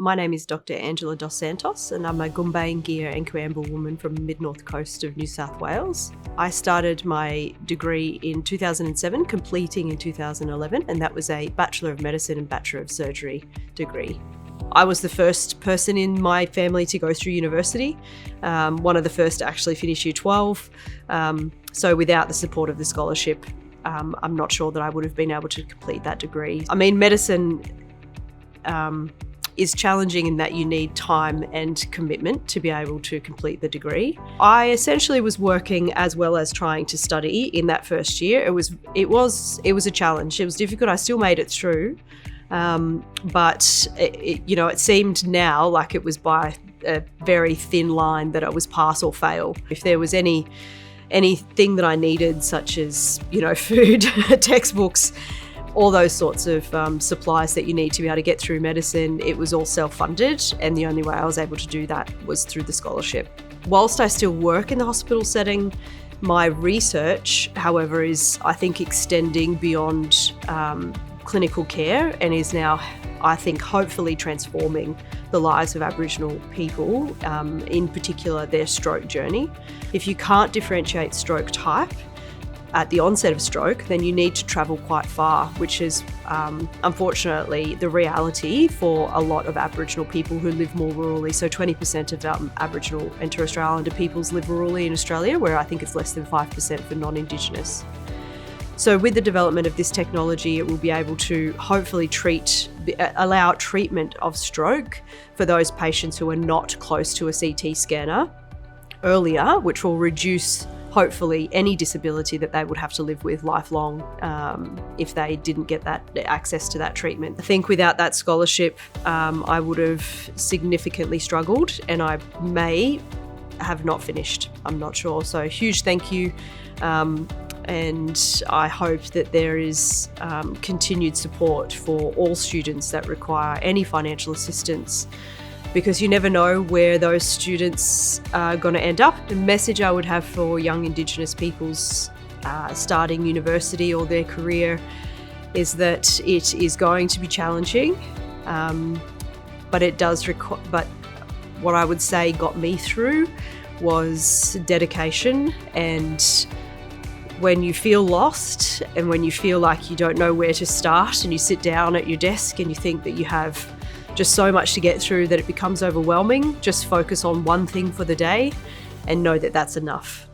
My name is Dr. Angela dos Santos and I'm a Gumbaynggirr and Coambil woman from the mid-north coast of New South Wales. I started my degree in 2007, completing in 2011, and that was a Bachelor of Medicine and Bachelor of Surgery degree. I was the first person in my family to go through university, one of the first to actually finish Year 12. So without the support of the scholarship, I'm not sure that I would have been able to complete that degree. I mean, medicine is challenging in that you need time and commitment to be able to complete the degree. I essentially was working as well as trying to study in that first year. It was a challenge. It was difficult. I still made it through, but it seemed now like it was by a very thin line that it was pass or fail. If there was anything that I needed, such as food, textbooks, all those sorts of supplies that you need to be able to get through medicine, it was all self-funded, and the only way I was able to do that was through the scholarship. Whilst I still work in the hospital setting, my research, however, is, I think, extending beyond clinical care and is now, I think, hopefully transforming the lives of Aboriginal people, in particular their stroke journey. If you can't differentiate stroke type at the onset of stroke, then you need to travel quite far, which is unfortunately the reality for a lot of Aboriginal people who live more rurally. So 20% of Aboriginal and Torres Strait Islander peoples live rurally in Australia, where I think it's less than 5% for non-Indigenous. So with the development of this technology, it will be able to hopefully allow treatment of stroke for those patients who are not close to a CT scanner earlier, which will reduce hopefully any disability that they would have to live with lifelong if they didn't get that access to that treatment. I think without that scholarship, I would have significantly struggled, and I may have not finished. I'm not sure. So huge thank you. And I hope that there is continued support for all students that require any financial assistance, because you never know where those students are going to end up. The message I would have for young Indigenous peoples starting university or their career is that it is going to be challenging, but it does but what I would say got me through was dedication. And when you feel lost and when you feel like you don't know where to start, and you sit down at your desk and you think that you have just so much to get through that it becomes overwhelming, just focus on one thing for the day and know that that's enough.